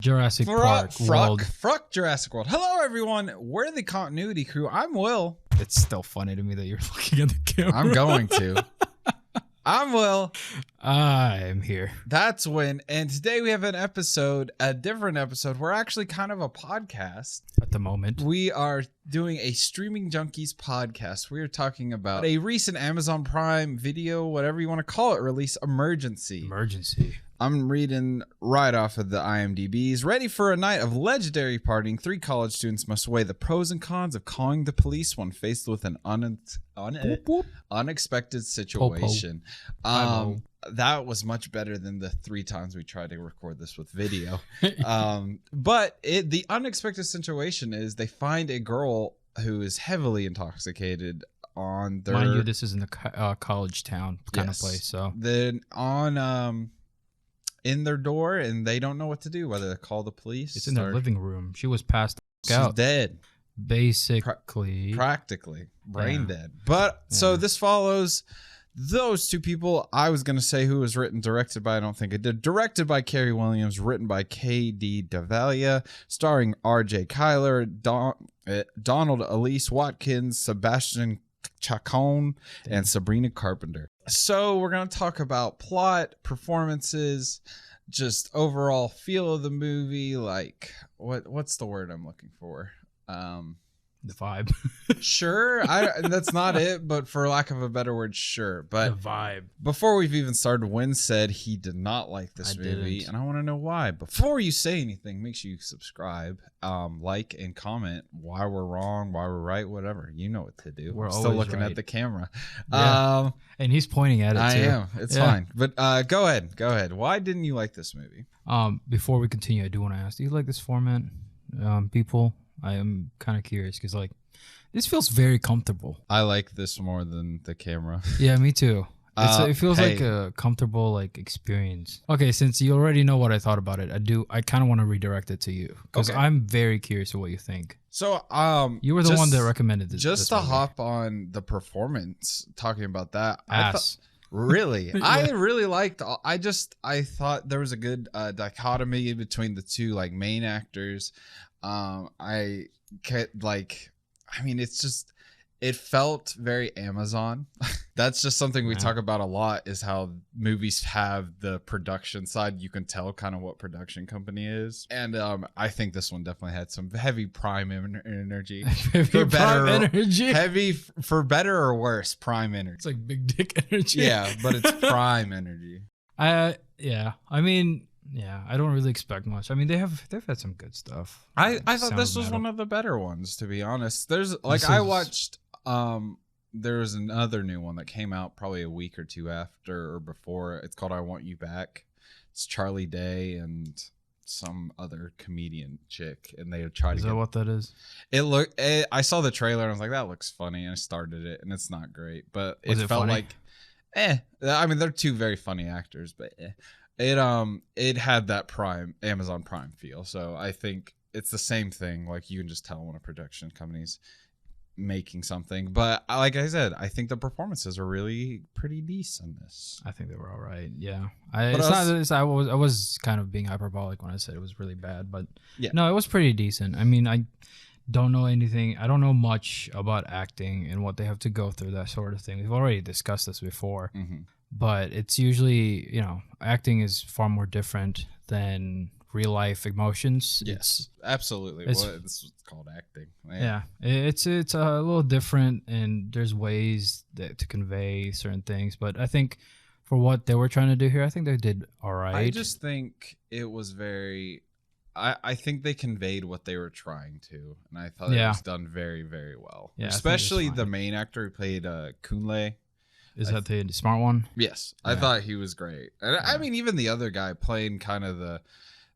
Jurassic Park World. Fruck Jurassic World. Hello, everyone. We're the Continuity Crew. I'm Will. It's still funny to me that you're looking at the camera. I'm going to. I'm Will. I'm here. That's Win. And today we have an episode, a different episode. We're actually kind of a podcast. At the moment. We are doing a Streaming Junkies podcast. We are talking about a recent Amazon Prime video, whatever you want to call it, release Emergency. I'm reading right off of the IMDb's. Ready for a night of legendary partying, 3 college students must weigh the pros and cons of calling the police when faced with an unexpected situation. That was much better than the 3 times we tried to record this with video. But the unexpected situation is they find a girl who is heavily intoxicated on their... Mind you, this is in the college town kind of place. So then in their door, and they don't know what to do, whether to call the police. It's in their living room. She was passed out. She's dead. Basically. Practically. Brain dead. But so this follows those 2 people. I was going to say who was written, directed by, I don't think it did. Directed by Carrie Williams, written by K.D. Davalia, starring R.J. Kyler, Donald Elise Watkins, Sebastian Chacon, and Sabrina Carpenter. So we're going to talk about plot, performances, just overall feel of the movie. Like, what's the word I'm looking for? The vibe. Sure. That's not it, but for lack of a better word, sure. But the vibe. Before we've even started, Wynn said he did not like this movie, and I want to know why. Before you say anything, make sure you subscribe, like, and comment why we're wrong, why we're right, whatever. You know what to do. We're still looking right at the camera. Yeah. And he's pointing at it, I too. am. It's fine. But go ahead. Why didn't you like this movie? Before we continue, I do want to ask, do you like this format, people? I am kind of curious because, like, this feels very comfortable. I like this more than the camera. Yeah, me too. It feels like a comfortable, like, experience. Okay, since you already know what I thought about it, I kind of want to redirect it to you because I'm very curious of what you think. So, you were the one that recommended this. Just to hop on the performance, talking about that. Really? Yeah. I really liked. I thought there was a good dichotomy between the 2 like main actors. It felt very Amazon. That's just something we talk about a lot, is how movies have the production side. You can tell kind of what production company is. And I think this one definitely had some heavy Prime energy. For better or worse, Prime energy. It's like big dick energy. Yeah, but it's Prime energy. I don't really expect much. I mean, they've had some good stuff. I thought this was one of the better ones, to be honest. I watched there was another new one that came out probably a week or 2 after or before. It's called I Want You Back. It's Charlie Day and some other comedian chick, and they tried to. Is that what that is? I saw the trailer and I was like, that looks funny, and I started it, and it's not great, but it felt funny? like I mean, they're 2 very funny actors, but It had that Amazon Prime feel. So I think it's the same thing. Like, you can just tell when a production company's making something. But like I said, I think the performances are really pretty decent in this. I think they were all right. Yeah. I was kind of being hyperbolic when I said it was really bad, but no, it was pretty decent. I mean, I don't know anything. I don't know much about acting and what they have to go through, that sort of thing. We've already discussed this before. Mm-hmm. But it's usually, acting is far more different than real life emotions. Yes, absolutely. This is called acting. Yeah, it's a little different, and there's ways to convey certain things. But I think for what they were trying to do here, I think they did all right. I just think it was very... I think they conveyed what they were trying to, and I thought it was done very, very well. Yeah, especially the main actor who played Kunle. Is that the smart one? Yes. Yeah. I thought he was great. And I mean, even the other guy playing kind of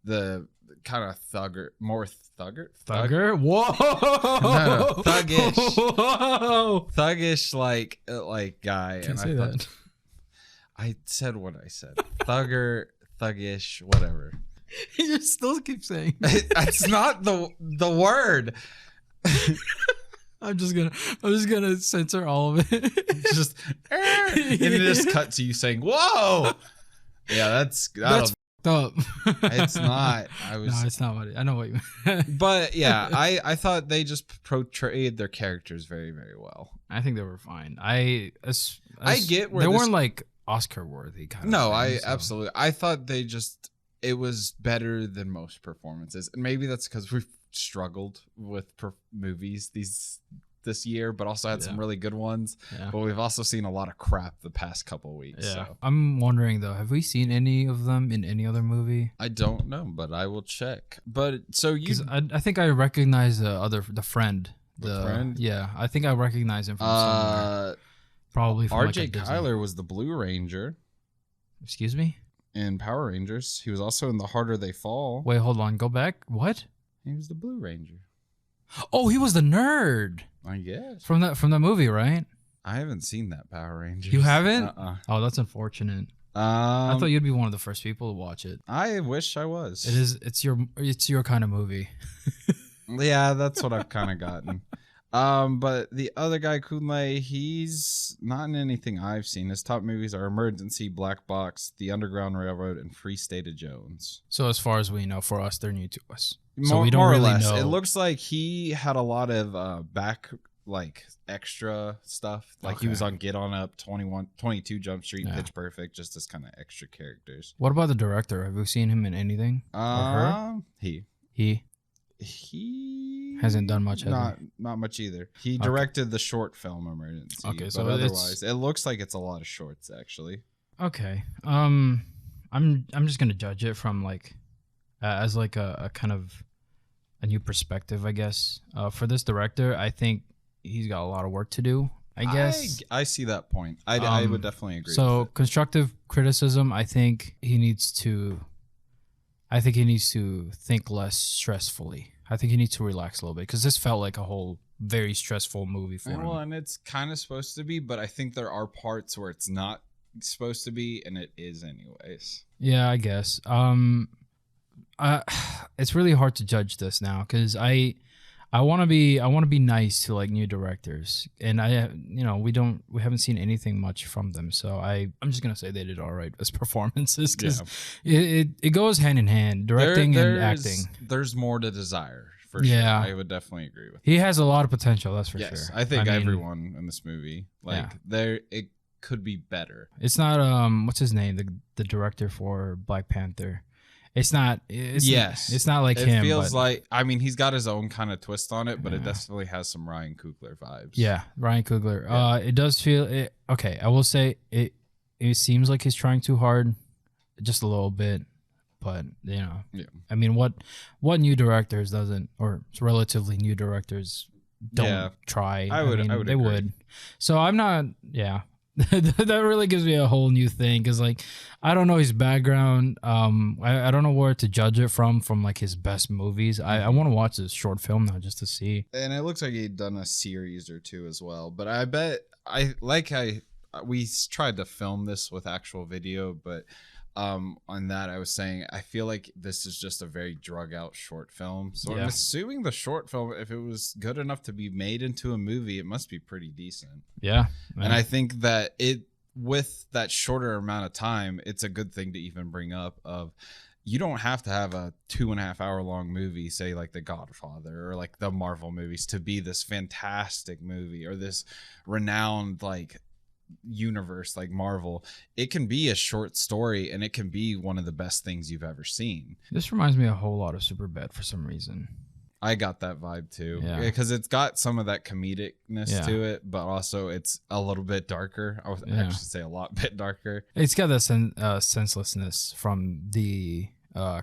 the kind of thugger. Thugger? Whoa! No, thuggish. Whoa! Thuggish, like guy. Can't say that. I said what I said. Thuggish, whatever. You still keep saying it's not the word. I'm just gonna censor all of it. And it just cut to you saying, "Whoa!" Yeah, that's fucked up. It's not. No, it's not what I know what you meant. But yeah, I thought they just portrayed their characters very, very well. I think they were fine. I get where they weren't like Oscar worthy kind of No, thing, absolutely. I thought it was better than most performances. And maybe that's because we've struggled with movies this year, but also had some really good ones. Yeah. But we've also seen a lot of crap the past couple of weeks. Yeah. So. I'm wondering though, have we seen any of them in any other movie? I don't know, but I will check. But so I think I recognize the friend. The friend? Yeah, I think I recognize him from somewhere. Probably from R.J. Kyler was the Blue Ranger. Excuse me? In Power Rangers. He was also in The Harder They Fall. Wait, hold on. Go back. What? He was the Blue Ranger. Oh, he was the nerd. I guess. From the movie, right? I haven't seen that Power Rangers. You haven't? Oh, that's unfortunate. I thought you'd be one of the first people to watch it. I wish I was. It's your kind of movie. Yeah, that's what I've kind of gotten. But the other guy, Kunle, he's not in anything I've seen. His top movies are Emergency, Black Box, The Underground Railroad, and Free State of Jones. So as far as we know, for us, they're new to us. So we don't really know. It looks like he had a lot of extra stuff. Like he was on Get On Up, 22 Jump Street, Pitch Perfect, just as kind of extra characters. What about the director? Have you seen him in anything? Or her? He hasn't done much. Not much either. He directed the short film Emergency. Okay, so otherwise, it looks like it's a lot of shorts actually. Okay. I'm just gonna judge it from as a kind of a new perspective, I guess. For this director, I think he's got a lot of work to do. I guess I see that point. I would definitely agree. So constructive criticism, I think he needs to think less stressfully. I think he needs to relax a little bit because this felt like a whole very stressful movie for him. Well, and it's kind of supposed to be, but I think there are parts where it's not supposed to be, and it is anyways. Yeah, I guess. It's really hard to judge this now because I want to be nice to like new directors, and we haven't seen anything much from them, so I'm just gonna say they did all right as performances because it goes hand in hand, directing and acting. There's more to desire for sure. I would definitely agree with. He has a lot of potential, that's for sure. I think everyone in this movie it could be better. It's not what's his name, the director for Black Panther. It's not like him. It feels like, I mean, he's got his own kind of twist on it, but it definitely has some Ryan Coogler vibes. Yeah, Ryan Coogler. Yeah. It does feel it. Okay, I will say it seems like he's trying too hard, just a little bit, but I mean, what new directors doesn't, or relatively new directors don't try? I would they agree. Would. So I'm not. Yeah. That really gives me a whole new thing because I don't know his background. I don't know where to judge it from like his best movies. I want to watch this short film now just to see. And it looks like he'd done a series or two as well. But I bet we tried to film this with actual video, but on that I was saying I feel like this is just a very drug out short film. So I'm assuming the short film, if it was good enough to be made into a movie, it must be pretty decent. Yeah. Man. And I think that with that shorter amount of time, it's a good thing to even bring up of you don't have to have a 2.5 hour long movie, say like The Godfather or like the Marvel movies, to be this fantastic movie or this renowned universe like Marvel. It can be a short story and it can be one of the best things you've ever seen. This reminds me a whole lot of Superbad for some reason. I got that vibe too, because it's got some of that comedicness to it, but also it's a little bit darker. I would actually say a lot bit darker. It's got that senselessness from the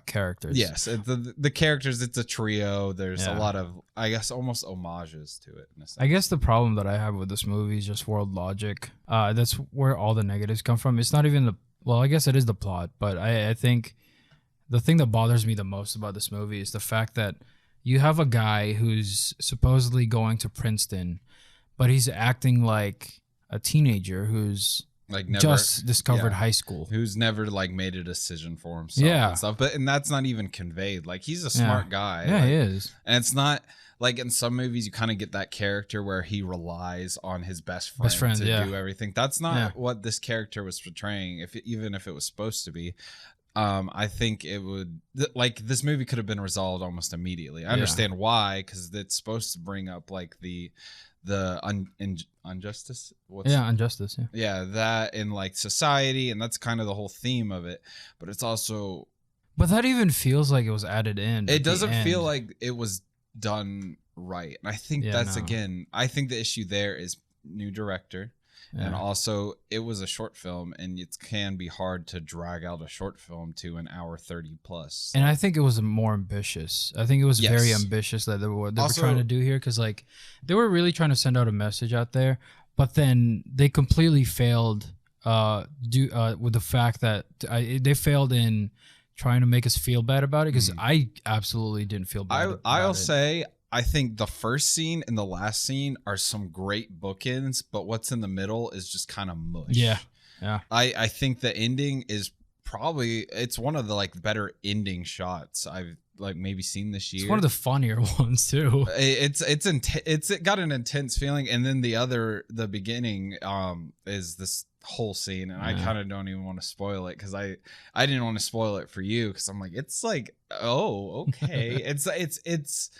characters. Yes, the characters, it's a trio. There's a lot of, I guess, almost homages to it in a sense. I guess the problem that I have with this movie is just world logic. That's where all the negatives come from. It's not even I guess it is the plot, but I think the thing that bothers me the most about this movie is the fact that you have a guy who's supposedly going to Princeton, but he's acting like a teenager who's just discovered high school, who's never made a decision for himself and stuff. And that's not even conveyed. He's a smart guy. Yeah, he is. And it's not in some movies you kind of get that character where he relies on his best friend to do everything. That's not what this character was portraying, even if it was supposed to be. I think it would like this movie could have been resolved almost immediately. I understand why, because it's supposed to bring up like the injustice. Injustice. Yeah, that in like society, and that's kind of the whole theme of it. But it's also, but that even feels like it was added in. It doesn't feel like it was done right, and I think again, I think the issue there is new director. Yeah. And also, it was a short film, and it can be hard to drag out a short film to an hour 30 plus. And I think it was more ambitious. I think it was very ambitious that they were trying to do here, because like they were really trying to send out a message out there, but then they completely failed. With the fact that they failed in trying to make us feel bad about it, because I absolutely didn't feel bad. I'll say. I think the first scene and the last scene are some great bookends, but what's in the middle is just kind of mush. Yeah. I think the ending is probably, it's one of the like better ending shots I've like maybe seen this year. It's one of the funnier ones too. It got an intense feeling, and then the beginning is this whole scene, and I kind of don't even want to spoil it, because I didn't want to spoil it for you, because I'm like, it's like, oh, okay. it's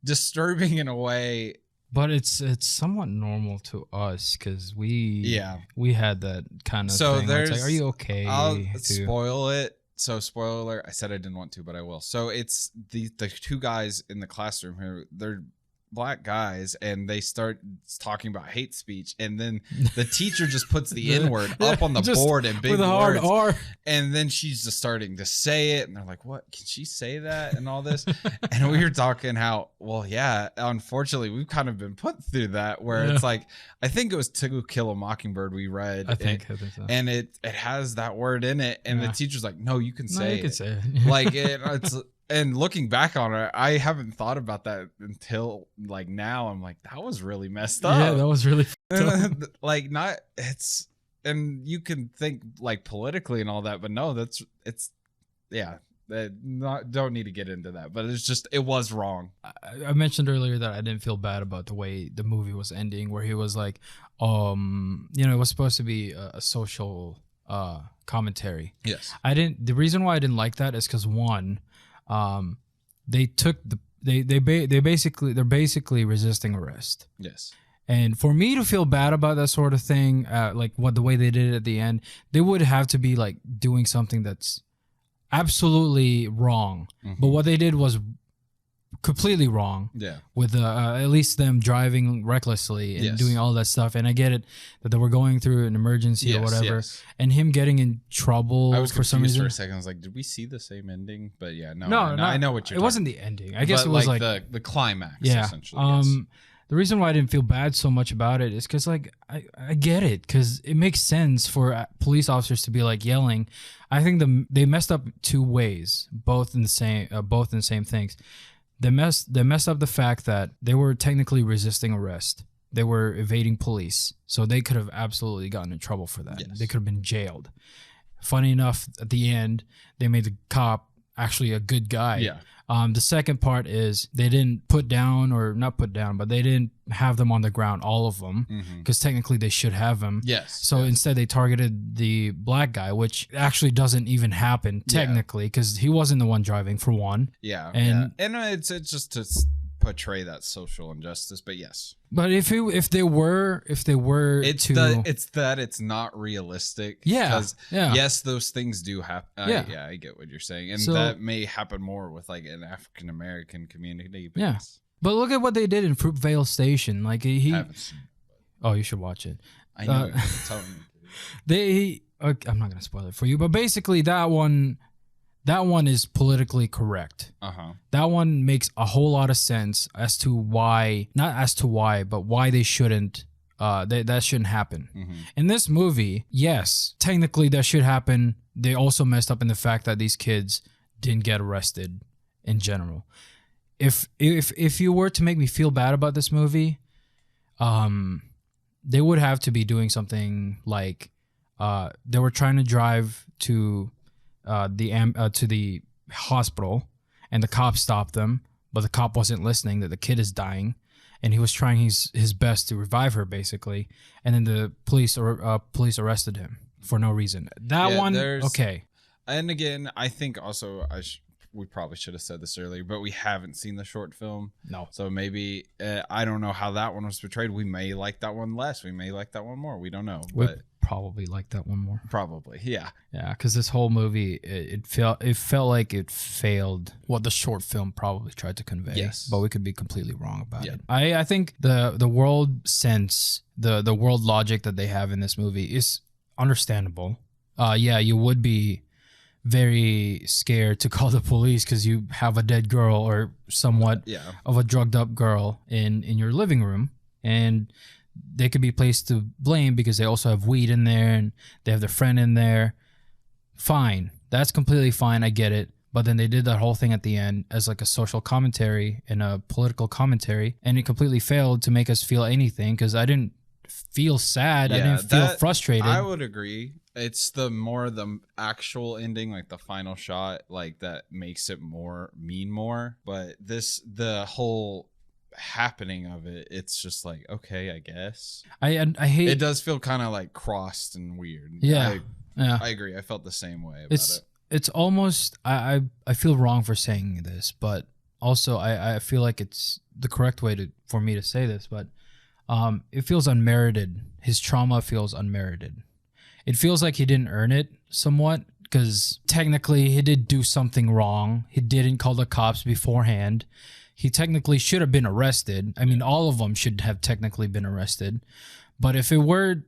disturbing in a way, but it's somewhat normal to us, because we had that kind of thing. There's like, are you okay? I'll spoil it. So spoiler alert, I said I didn't want to, but I will. So it's the two guys in the classroom here, they're black guys, and they start talking about hate speech, and then the teacher just puts the N-word up on the board in big with a hard words, R, and then she's just starting to say it, and they're like, what, can she say that, and all this. And we were talking how, well, yeah, unfortunately we've kind of been put through that, where it's like, I think it was To Kill a Mockingbird we read, I think so. And it has that word in it, and the teacher's like, no, you can say you can say it. Like it's. And looking back on it, I haven't thought about that until like now. I'm like, that was really messed up. Yeah, that was really like not. It's, and you can think like politically and all that, but no, don't need to get into that. But it's just, it was wrong. I mentioned earlier that I didn't feel bad about the way the movie was ending, where he was like, it was supposed to be a social commentary. Yes. The reason why I didn't like that is because one. They're basically resisting arrest. Yes. And for me to feel bad about that sort of thing, like the way they did it at the end, they would have to be like doing something that's absolutely wrong. Mm-hmm. But what they did was completely wrong. Yeah. With at least them driving recklessly and doing all that stuff. And I get it that they were going through an emergency or whatever. Yes. And him getting in trouble for some reason. For a second. I was like, did we see the same ending? But yeah, no, I know what you're talking about. It wasn't the ending. I guess it was like the climax, essentially. Yes. The reason why I didn't feel bad so much about it is because like I get it, because it makes sense for police officers to be like yelling. I think they messed up two ways, both in the same things. They messed up the fact that they were technically resisting arrest. They were evading police, so they could have absolutely gotten in trouble for that. Yes. They could have been jailed. Funny enough, at the end, they made the cop actually a good guy. Yeah. The second part is they didn't but they didn't have them on the ground, all of them, because technically they should have them. Yes. So instead they targeted the black guy, which actually doesn't even happen technically, because he wasn't the one driving, for one. Yeah. And it's just to portray that social injustice, but yes. But if they were it's that it's not realistic. Yeah. Yes, those things do happen. I get what you're saying, and that may happen more with like an African American community. But yes. But look at what they did in Fruitvale Station. Like oh, you should watch it. I know. Tell me. I'm not gonna spoil it for you, but basically that one is politically correct. That one makes a whole lot of sense as to why, but why they shouldn't, that shouldn't happen. In this movie, yes, technically that should happen. They also messed up in the fact that these kids didn't get arrested in general. If you were to make me feel bad about this movie, they would have to be doing something like, they were trying to drive to the hospital, and the cop stopped them, but the cop wasn't listening, that the kid is dying, and he was trying his best to revive her, basically, and then the police arrested him for no reason. Okay. And again, I think also we probably should have said this earlier, but we haven't seen the short film. No. So maybe I don't know how that one was portrayed. We may like that one less. We may like that one more. We don't know. But probably like that one more. Probably, yeah. Yeah, because this whole movie, it felt like it failed what the short film probably tried to convey. Yes. But we could be completely wrong about it. I think the world sense, the world logic that they have in this movie is understandable. Yeah, you would be very scared to call the police because you have a dead girl or somewhat of a drugged up girl in your living room, and they could be placed to blame because they also have weed in there and they have their friend in there. Fine, that's completely fine, I get it. But then they did that whole thing at the end as like a social commentary and a political commentary, and it completely failed to make us feel anything because I didn't feel sad. I didn't feel frustrated. I would agree. It's the actual ending, like the final shot, like that makes it mean more. But the whole happening of it, it's just like, okay, I guess. I hate it. Does feel kind of like crossed and weird. Yeah. I agree. I felt the same way about it. It's almost I feel wrong for saying this, but also I feel like it's the correct way for me to say this, but it feels unmerited. His trauma feels unmerited. It feels like he didn't earn it somewhat because technically he did do something wrong. He didn't call the cops beforehand. He technically should have been arrested. I mean, all of them should have technically been arrested. But if it were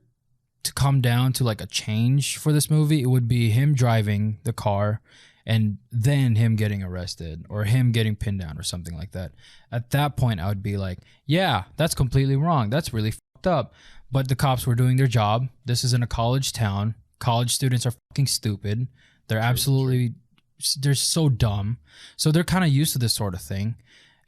to come down to like a change for this movie, it would be him driving the car and then him getting arrested or him getting pinned down or something like that. At that point, I would be like, yeah, that's completely wrong. That's really fucked up. But the cops were doing their job. This is in a college town. College students are fucking stupid. They're they're so dumb. So they're kind of used to this sort of thing.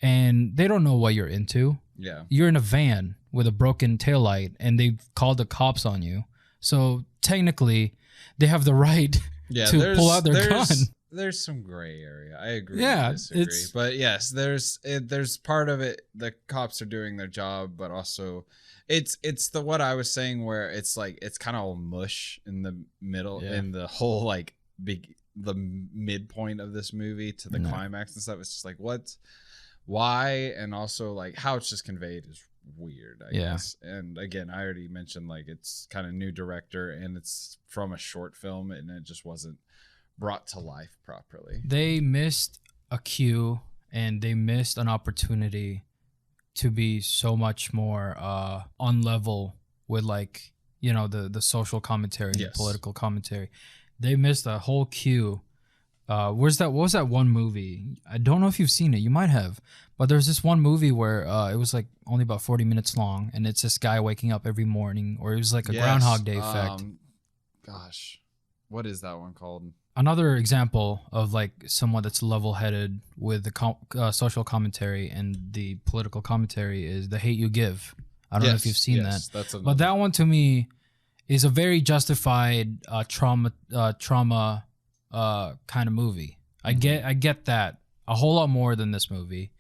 And they don't know what you're into. Yeah. You're in a van with a broken taillight and they've called the cops on you. So technically, they have the right to pull out their gun. There's some gray area. I agree. Yeah, disagree. But yes, there's part of it. The cops are doing their job, but also it's what I was saying where it's like it's kind of mush in the middle in the whole like the midpoint of this movie to the climax and stuff. It's just like why, and also like how it's just conveyed is weird, I guess. And again, I already mentioned like it's kind of new director and it's from a short film and it just wasn't brought to life properly. They missed a cue and they missed an opportunity to be so much more on level with like, you know, the social commentary, the political commentary. They missed a whole cue. What was that one movie? I don't know if you've seen it. You might have. But there's this one movie where it was like only about 40 minutes long and it's this guy waking up every morning, or it was like a Groundhog Day effect. Gosh, what is that one called? Another example of like someone that's level-headed with the social commentary and the political commentary is The Hate U Give. I don't know if you've seen that. But that one to me is a very justified trauma kind of movie. I get that a whole lot more than this movie,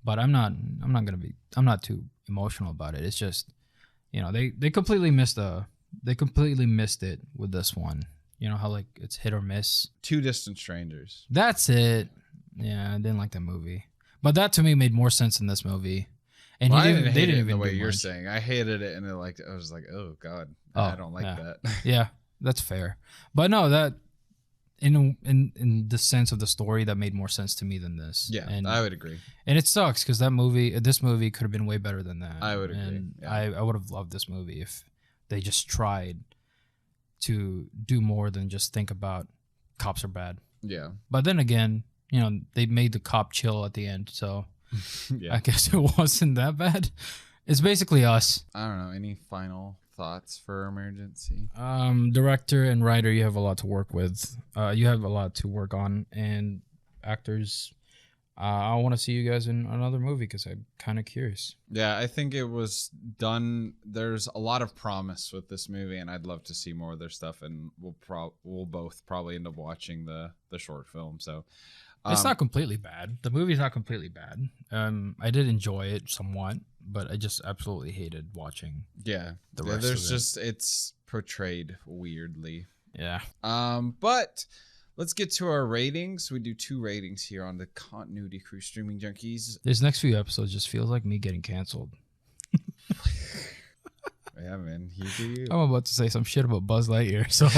but I'm not too emotional about it. It's just, you know, they completely missed it with this one. You know how like it's hit or miss. Two Distant Strangers. That's it. Yeah, I didn't like that movie, but that to me made more sense in this movie. And they didn't even the way you're saying. I hated it, and I was like, oh god, I don't like that. Yeah, that's fair. But no, that in the sense of the story, that made more sense to me than this. Yeah, and I would agree. And it sucks because this movie could have been way better than that. I would agree. And I would have loved this movie if they just tried to do more than just think about cops are bad. Yeah. But then again, you know, they made the cop chill at the end, so I guess it wasn't that bad. It's basically us. I don't know. Any final thoughts for Emergency? Director and writer, you have a lot to work with. You have a lot to work on, and actors. I want to see you guys in another movie because I'm kind of curious. Yeah, I think it was done. There's a lot of promise with this movie, and I'd love to see more of their stuff. And we'll both probably end up watching the short film. So it's not completely bad. The movie's not completely bad. I did enjoy it somewhat, but I just absolutely hated watching. Yeah, the rest of it. It's portrayed weirdly. Yeah. But let's get to our ratings. We do 2 ratings here on the Continuity Crew Streaming Junkies. These next few episodes just feels like me getting canceled. Yeah, man. You do you. I'm about to say some shit about Buzz Lightyear. So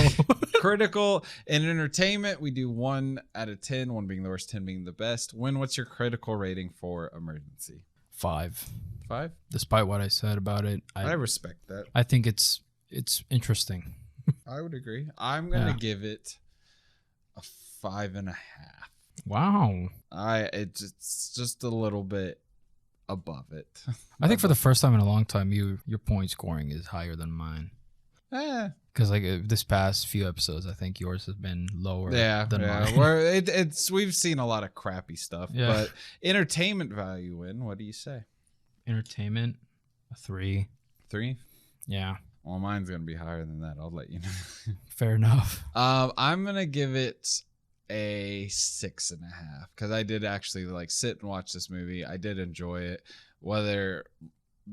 critical and entertainment, we do 1 out of 10. 1 being the worst, 10 being the best. What's your critical rating for Emergency? 5. 5? Despite what I said about it, I respect that. I think it's interesting. I would agree. I'm gonna give it a 5.5. Wow. It's just a little bit above it. I think for the first time in a long time, your point scoring is higher than mine. Because like this past few episodes, I think yours has been lower. Than mine. We've seen a lot of crappy stuff, but entertainment value in. What do you say? Entertainment, a 3. 3? Yeah. Well, mine's gonna be higher than that. I'll let you know. Fair enough. I'm gonna give it a 6.5 because I did actually like sit and watch this movie. I did enjoy it, whether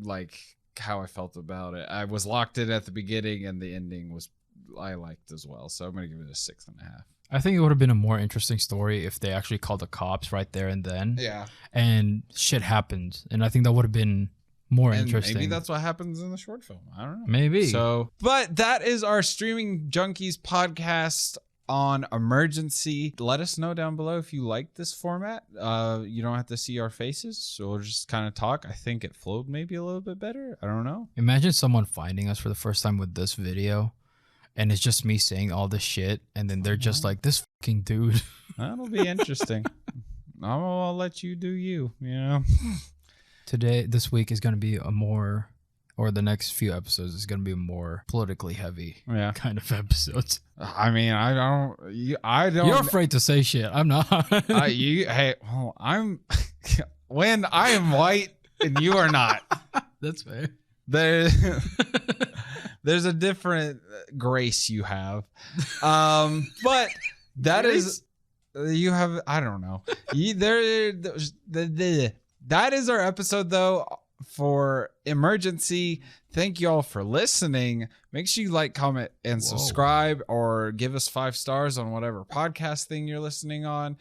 like how I felt about it. I was locked in at the beginning, and the ending I liked as well. So I'm gonna give it a 6.5. I think it would have been a more interesting story if they actually called the cops right there and then. Yeah. And shit happened, and I think that would have been more interesting. Maybe that's what happens in the short film. I don't know. Maybe. So, but that is our Streaming Junkies podcast on Emergency. Let us know down below if you like this format. You don't have to see our faces, so we'll just kind of talk. I think it flowed maybe a little bit better. I don't know. Imagine someone finding us for the first time with this video, and it's just me saying all this shit, and then they're just like, this fucking dude. That'll be interesting. I'll let you do you, you know? This week is going to be the next few episodes is going to be more politically heavy kind of episodes. I mean, I don't. You're afraid to say shit. I'm not. I'm when I am white and you are not. That's fair. There's a different grace you have, but that is you have. I don't know. That is our episode, though, for Emergency. Thank you all for listening. Make sure you like, comment, and subscribe, or give us 5 stars on whatever podcast thing you're listening on.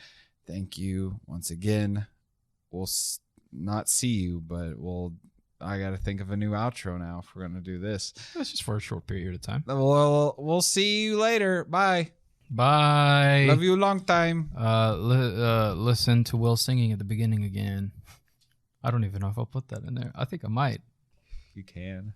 Thank you once again. We'll not see you, but I got to think of a new outro now if we're going to do this. That's just for a short period of time. We'll see you later. Bye. Bye. Love you a long time. Listen to Will singing at the beginning again. I don't even know if I'll put that in there. I think I might. You can.